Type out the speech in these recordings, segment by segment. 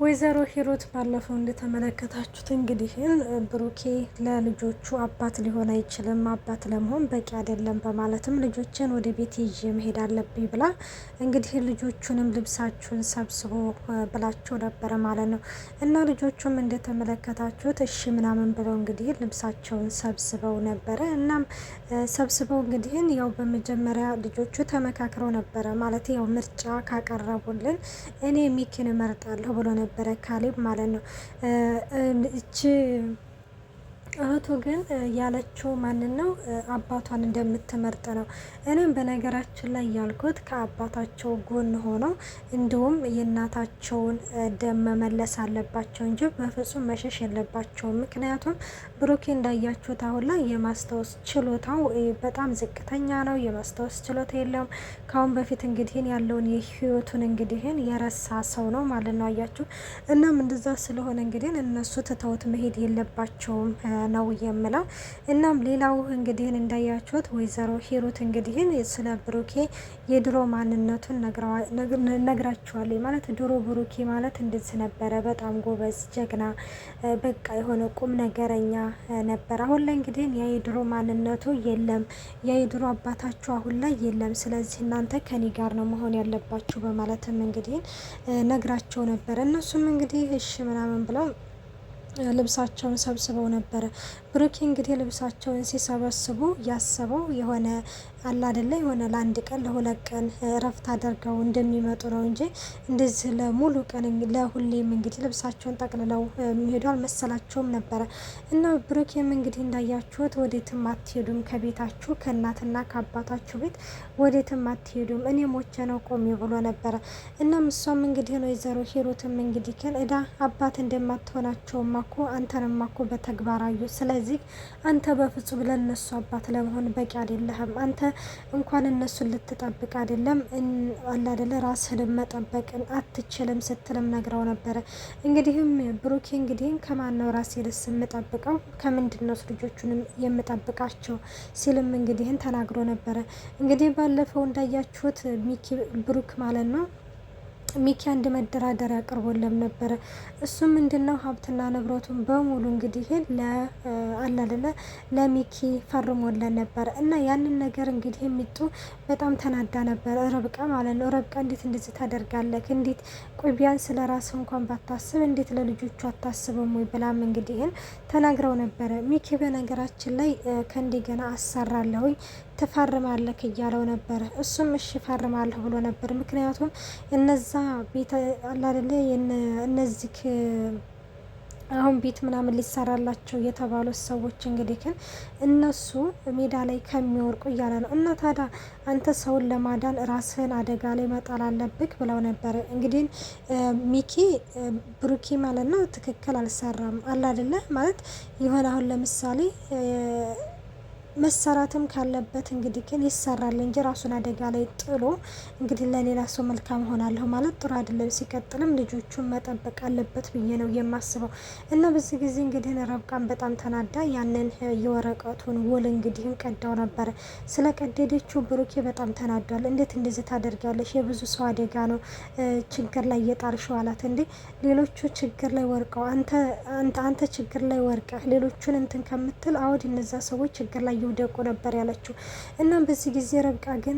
ወይዘሮ ሂሩት ባለፈው እንደተመለከታችሁት እንግዲህ ብሩኬ ለልጆቹ አባት ሊሆን አይችልም፣ አባት ለመሆን በቂ አይደለም በማለትም ልጆችን ወደ ቤት ይዤ መሄድ አለብኝ ብላ እንግዲህ ልጆቹንም ልብሳችሁን ሰብስቦ ብላቸው ነበረ ማለት ነው። እና ልጆቹም እንደተመለከታችሁት እሺ ምናምን ብለው እንግዲህ ልብሳቸውን ሰብስበው ነበረ። እናም ሰብስበው እንግዲህ ያው በመጀመሪያ ልጆቹ ተመካክረው ነበረ ማለት ያው ምርጫ ካቀረቡልን እኔ ሚኪን እመርጣለሁ ብሎ ነበረ ካሌብ ማለት ነው። እቺ እህቱ ግን ያለችው ማንን ነው? አባቷን እንደምትመርጥ ነው። እኔም በነገራችን ላይ ያልኩት ከአባታቸው ጎን ሆነው እንዲሁም የእናታቸውን ደም መመለስ አለባቸው እንጂ በፍጹም መሸሽ የለባቸውም። ምክንያቱም ብሩኬ እንዳያችሁት አሁን ላይ የማስታወስ ችሎታው በጣም ዝቅተኛ ነው። የማስታወስ ችሎታ የለውም። ካሁን በፊት እንግዲህን ያለውን የህይወቱን እንግዲህን የረሳ ሰው ነው ማለት ነው። አያችሁ። እናም እንደዛ ስለሆነ እንግዲህ እነሱ ትተውት መሄድ የለባቸውም ነው የምለው። እናም ሌላው እንግዲህ እንዳያችሁት ወይዘሮ ሂሩት እንግዲህ ስለ ብሩኬ የድሮ ማንነቱን ነግራችኋለች ማለት ድሮ ብሩኬ ማለት እንደዚህ ነበረ፣ በጣም ጎበዝ ጀግና፣ በቃ የሆነ ቁም ነገረኛ ነበር። አሁን ላይ እንግዲህ ያ የድሮ ማንነቱ የለም፣ ያ የድሮ አባታችሁ አሁን ላይ የለም። ስለዚህ እናንተ ከኔ ጋር ነው መሆን ያለባችሁ በማለትም እንግዲህ ነግራቸው ነበር። እነሱም እንግዲህ እሺ ምናምን ብለው ልብሳቸውን ሰብስበው ነበረ። ብሩኬ እንግዲህ ልብሳቸውን ሲሰበስቡ ያሰበው የሆነ አላ አይደለ የሆነ ለአንድ ቀን ለሁለት ቀን እረፍት አድርገው እንደሚመጡ ነው እንጂ እንደዚህ ለሙሉ ቀን ለሁሌም እንግዲህ ልብሳቸውን ጠቅልለው የሚሄዱ አልመሰላቸውም ነበረ። እና ብሩኬም እንግዲህ እንዳያችሁት ወዴትም አትሄዱም፣ ከቤታችሁ ከእናትና ከአባታችሁ ቤት ወዴትም አትሄዱም፣ እኔ ሞቼ ነው ቆሜ ብሎ ነበረ። እናም እሷም እንግዲህ ነው ወይዘሮ ሂሩትም እንግዲህ ግን እዳ አባት እንደማትሆናቸውማ እኮ አንተንም እኮ በተግባር አዩ። ስለዚህ አንተ በፍጹም ለነሱ አባት ለመሆን በቂ አይደለህም። አንተ እንኳን እነሱን ልትጠብቅ አይደለም አለ አይደለ ራስህን መጠበቅን አትችልም ስትልም ነግራው ነበረ። እንግዲህም ብሩኬ እንግዲህ ከማን ነው ራሴ ልስ የምጠብቀው ከምንድን ነው ልጆቹንም የምጠብቃቸው ሲልም እንግዲህን ተናግሮ ነበረ። እንግዲህ ባለፈው እንዳያችሁት ሚኪ ብሩክ ማለት ነው ሚኪ አንድ መደራደሪያ አቅርቦለም ነበረ። እሱ ምንድነው ሀብትና ንብረቱን በሙሉ እንግዲህ ለአላለ ለሚኪ ፈርሞለን ነበረ። እና ያንን ነገር እንግዲህ የሚጡ በጣም ተናዳ ነበረ። ረብቃ ማለት ነው። ረብቃ እንዴት እንደዚህ ታደርጋለህ? እንዴት ቆይ ቢያንስ ለራስህ እንኳን ባታስብ እንዴት ለልጆቹ አታስብም ወይ ብላም እንግዲህ ተናግረው ነበረ። ሚኪ በነገራችን ላይ ከእንደገና አሰራለሁኝ ትፈርማለህ እያለው ነበረ። እሱም እሺ ፈርማለሁ ብሎ ነበር። ምክንያቱም እነዛ ቤት አላደለ እነዚህ አሁን ቤት ምናምን ሊሰራላቸው የተባሉት ሰዎች እንግዲህ ግን እነሱ ሜዳ ላይ ከሚወርቁ እያለ ነው። እና ታዲያ አንተ ሰውን ለማዳን ራስህን አደጋ ላይ መጣል አለብህ ብለው ነበር። እንግዲህ ሚኪ ብሩኪ ማለት ነው ትክክል አልሰራም አላደለ ማለት የሆነ አሁን ለምሳሌ መሰራትም ካለበት እንግዲህ ግን ይሰራል እንጂ ራሱን አደጋ ላይ ጥሎ እንግዲህ ለሌላ ሰው መልካም ሆናለሁ ማለት ጥሩ አይደለም። ሲቀጥልም ልጆቹን መጠበቅ አለበት ብዬ ነው የማስበው። እና በዚህ ጊዜ እንግዲህ ረብቃን በጣም ተናዳ ያንን የወረቀቱን ውል እንግዲህ ቀዳው ነበረ። ስለቀደደችው ብሩኬ በጣም ተናዷል። እንዴት እንደዚህ ታደርጊያለሽ? የብዙ ሰው አደጋ ነው ችግር ላይ የጣልሽው አላት። እንዴ ሌሎቹ ችግር ላይ ወርቀው አንተ ችግር ላይ ወርቀህ ሌሎቹን እንትን ከምትል አውድ እነዛ ሰዎች ችግር ላይ ይውደቁ ነበር ያለችው። እና በዚህ ጊዜ ረብቃ ግን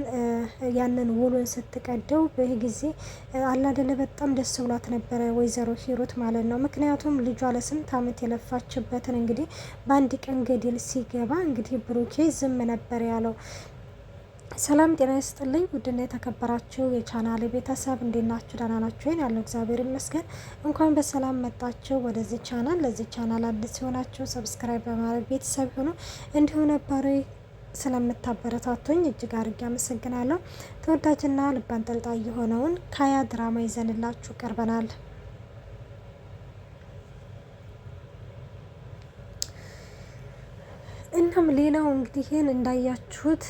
ያንን ውሉን ስትቀደው በዚህ ጊዜ አላደለ በጣም ደስ ብሏት ነበረ ወይዘሮ ሂሩት ማለት ነው። ምክንያቱም ልጇ ለስንት ዓመት የለፋችበትን እንግዲህ በአንድ ቀን ገደል ሲገባ እንግዲህ ብሩኬ ዝም ነበር ያለው። ሰላም ጤና ይስጥልኝ ውድና የተከበራችሁ የቻናሌ ቤተሰብ እንዴት ናችሁ? ደህና ናችሁ ወይ? ያለው እግዚአብሔር ይመስገን። እንኳን በሰላም መጣችሁ ወደዚህ ቻናል። ለዚህ ቻናል አዲስ ሲሆናችሁ ሰብስክራይብ በማድረግ ቤተሰብ ሆኑ። እንዲሁ ነባሪ ስለምታበረታቱኝ እጅግ አድርጌ አመሰግናለሁ። ተወዳጅና ልብ አንጠልጣይ የሆነውን ካያ ድራማ ይዘንላችሁ ቀርበናል። እናም እናም ሌላው እንግዲህን እንዳያችሁት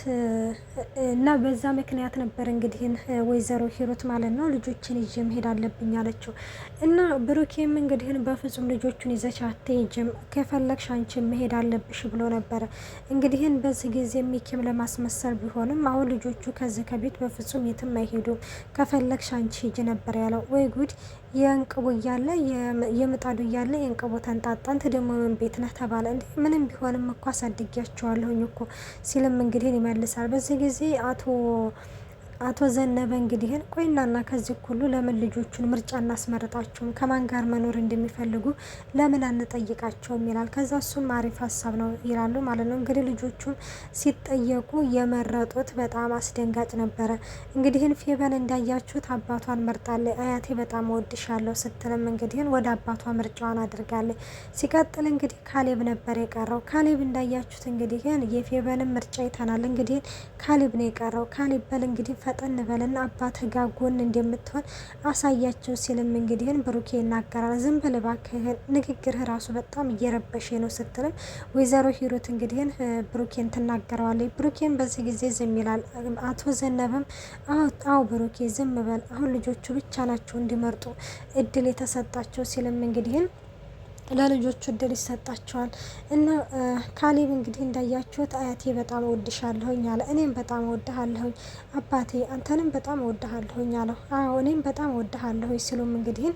እና በዛ ምክንያት ነበር እንግዲህን ወይዘሮ ሂሩት ማለት ነው ልጆችን ይዤ መሄድ አለብኝ አለችው። እና ብሩኬም እንግዲህን በፍጹም ልጆቹን ይዘሽ አትሄጂም፣ ከፈለግሽ አንቺ መሄድ አለብሽ ብሎ ነበረ። እንግዲህን በዚህ ጊዜ ሚኪም ለማስመሰል ቢሆንም አሁን ልጆቹ ከዚህ ከቤት በፍጹም የትም አይሄዱም፣ ከፈለግሽ አንቺ ሂጂ ነበር ያለው። ወይ ጉድ! የእንቅቡ እያለ የምጣዱ እያለ የእንቅቡ ተንጣጣ። አንተ ደግሞ ምን ቤት ነህ ተባለ። እንዴ ምንም ቢሆንም እኮ አሳድጊያቸዋለሁኝ እኮ ሲልም እንግዲህ ይመልሳል። በዚህ ጊዜ አቶ ዘነበ እንግዲህን ቆይናና ከዚህ ሁሉ ለምን ልጆቹን ምርጫ እናስመርጣቸውም? ከማን ጋር መኖር እንደሚፈልጉ ለምን አንጠይቃቸውም? ይላል። ከዛ እሱም አሪፍ ሀሳብ ነው ይላሉ ማለት ነው። እንግዲህ ልጆቹን ሲጠየቁ የመረጡት በጣም አስደንጋጭ ነበረ። እንግዲህን ፌበን እንዳያችሁት አባቷን መርጣለች። አያቴ በጣም እወድሻለሁ ስትልም እንግዲህን ወደ አባቷ ምርጫዋን አድርጋለች። ሲቀጥል እንግዲህ ካሌብ ነበር የቀረው። ካሌብ እንዳያችሁት እንግዲህን የፌበንን ምርጫ ይተናል። እንግዲህ ካሌብ ነው የቀረው። ካሌብ በል እንግዲህ ፈጠን በልና አባትህ ጋር ጎን እንደምትሆን አሳያቸው ሲልም እንግዲህን ብሩኬ ይናገራል። ዝም በል እባክህ ንግግርህ ራሱ በጣም እየረበሸ ነው ስትልም ወይዘሮ ሂሩት እንግዲህን ብሩኬን ትናገረዋለች። ብሩኬን በዚህ ጊዜ ዝም ይላል። አቶ ዘነበም አዎ ብሩኬ ዝም በል፣ አሁን ልጆቹ ብቻ ናቸው እንዲመርጡ እድል የተሰጣቸው ሲልም እንግዲህን ለልጆቹ እድል ይሰጣቸዋል። እና ካሌብ እንግዲህ እንዳያችሁት አያቴ በጣም እወድሻለሁኝ አለ። እኔም በጣም እወድሃለሁኝ አባቴ፣ አንተንም በጣም እወድሃለሁኝ አለው። አዎ እኔም በጣም እወድሃለሁኝ ሲሉም እንግዲህን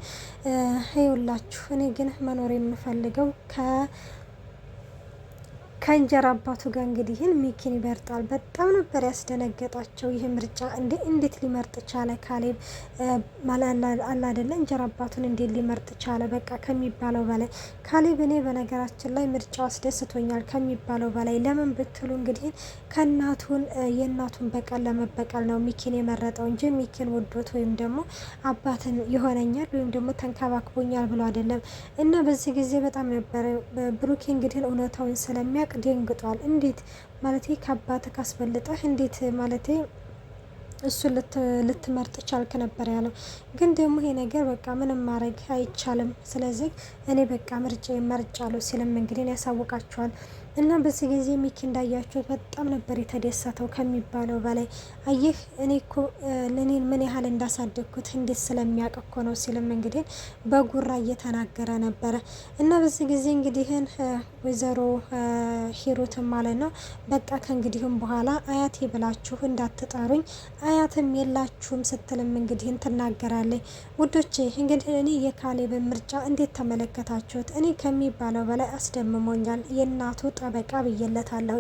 ይውላችሁ እኔ ግን መኖር የምፈልገው ከእንጀራ አባቱ ጋር እንግዲህን ሚኪን ይመርጣል። በጣም ነበር ያስደነገጣቸው ይህ ምርጫ። እንዴት ሊመርጥ ቻለ ካሌብ? አላደለ እንጀራ አባቱን እንዴት ሊመርጥ ቻለ? በቃ ከሚባለው በላይ ካሌብ። እኔ በነገራችን ላይ ምርጫው አስደስቶኛል ከሚባለው በላይ። ለምን ብትሉ እንግዲህን የእናቱን በቀል ለመበቀል ነው ሚኪን የመረጠው እንጂ ሚኪን ወዶት ወይም ደግሞ አባትን ይሆነኛል ወይም ደግሞ ተንከባክቦኛል ብሎ አይደለም። እና በዚህ ጊዜ በጣም ነበረ ብሩኬ እንግዲህን እውነታውን ስለሚያውቅ ደንግጧል። እንዴት ማለቴ ከአባት ካስበልጠህ እንዴት ማለቴ እሱን ልትመርጥ ቻልክ ነበር ያለው። ግን ደግሞ ይሄ ነገር በቃ ምንም ማድረግ አይቻልም፣ ስለዚህ እኔ በቃ ምርጫ መርጫለሁ ሲልም እንግዲህ ያሳውቃቸዋል። እና በዚህ ጊዜ ሚኪ እንዳያችሁት በጣም ነበር የተደሰተው ከሚባለው በላይ። አየህ እኔ እኮ ለኔን ምን ያህል እንዳሳደግኩት እንዴት ስለሚያውቅ እኮ ነው ሲልም እንግዲህ በጉራ እየተናገረ ነበረ። እና በዚህ ጊዜ እንግዲህን ወይዘሮ ሂሩትም ማለት ነው በቃ ከእንግዲህም በኋላ አያቴ ብላችሁ እንዳትጠሩኝ፣ አያትም የላችሁም ስትልም እንግዲህን ትናገራለች። ውዶቼ እንግዲህ እኔ የካሌብን ምርጫ እንዴት ተመለከታችሁት? እኔ ከሚባለው በላይ አስደምሞኛል። የእናቱ ጠበቃ ብዬለታለሁ።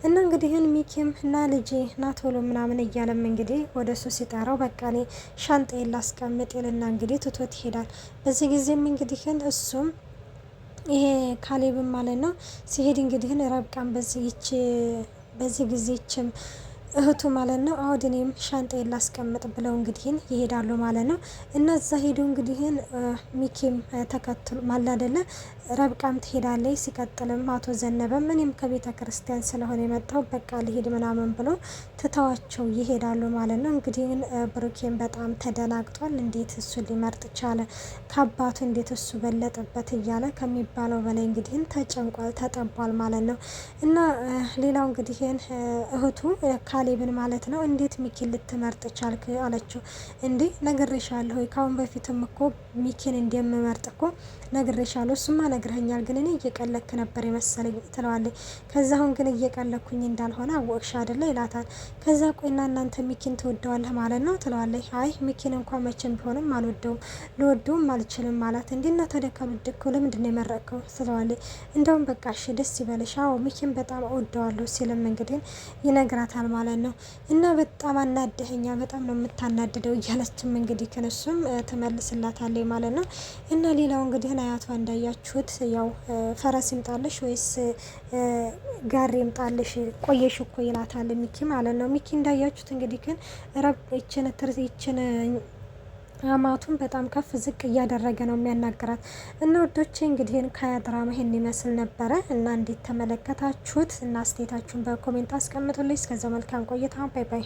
እና እንግዲህን ሚኪም እና ልጄ ናቶሎ ምናምን እያለም እንግዲህ ወደ እሱ ሲጠራው በቃ እኔ ሻንጣዬን ላስቀምጥ ይልና እንግዲህ ትቶት ይሄዳል። በዚህ ጊዜም እንግዲህን እሱም ይሄ ካሌብም ማለት ነው ሲሄድ እንግዲህን ረብቃን በዚህ ጊዜችም እህቱ ማለት ነው አውድኔም ሻንጣዬን ላስቀምጥ ብለው እንግዲህን ይሄዳሉ ማለት ነው። እና እዛ ሄዱ እንግዲህን ሚኪም ተከትሎ ማላደለ ረብቃም ትሄዳለች። ሲቀጥልም አቶ ዘነበም እኔም ከቤተ ክርስቲያን ስለሆነ የመጣው በቃ ልሄድ ምናምን ብሎ ትተዋቸው ይሄዳሉ ማለት ነው። እንግዲህን ብሩኬን በጣም ተደናግጧል። እንዴት እሱ ሊመርጥ ቻለ? ከአባቱ እንዴት እሱ በለጠበት እያለ ከሚባለው በላይ እንግዲህን ተጨንቋል፣ ተጠቧል ማለት ነው። እና ሌላው እንግዲህን እህቱ ካሌብን ማለት ነው እንዴት ሚኪን ልትመርጥ ቻልክ አለችው። እንዴ ነግሬሻለሁ፣ ካሁን በፊትም እኮ ሚኪን እንደምመርጥ እኮ ነግሬሻለሁ። እሱማ ነግረኛል፣ ግን እኔ እየቀለክ ነበር የመሰለኝ ትለዋለች። ከዛ አሁን ግን እየቀለኩኝ እንዳልሆነ አወቅሽ አይደለ ይላታል። ከዛ ቆይና እናንተ ሚኪን ትወደዋለህ ማለት ነው ትለዋለች። አይ ሚኪን እንኳን መቼም ቢሆንም አልወደውም፣ ልወደውም አልችልም ማለት። እንዲና ተደከሉት እኮ ለምንድን ነው የመረቅከው ትለዋለች። እንደውም በቃ እሺ ደስ ይበልሽ፣ አዎ ሚኪን በጣም እወደዋለሁ ሲልም እንግዲህ ይነግራታል ማለት ነው። እና በጣም አናደኸኛ፣ በጣም ነው የምታናድደው እያለችም እንግዲህ ከነሱም ትመልስላታለች ማለት ነው። እና ሌላው እንግዲህ አያቷ እንዳያችሁት ያው ፈረስ ይምጣልሽ ወይስ ጋሪ ይምጣልሽ ቆየሽ እኮ ይላታል ሚኪ ማለት ነው። ሚኪ እንዳያችሁት እንግዲህ ግን ረብ ይችን አማቱን በጣም ከፍ ዝቅ እያደረገ ነው የሚያናገራት። እና ወዶቼ እንግዲህ ከያ ድራማ ይሄን ይመስል ነበረ እና እንዴት ተመለከታችሁት? እና አስተያየታችሁን በኮሜንት አስቀምጡልኝ። እስከዛው መልካም ቆይታ፣ ባይ ባይ።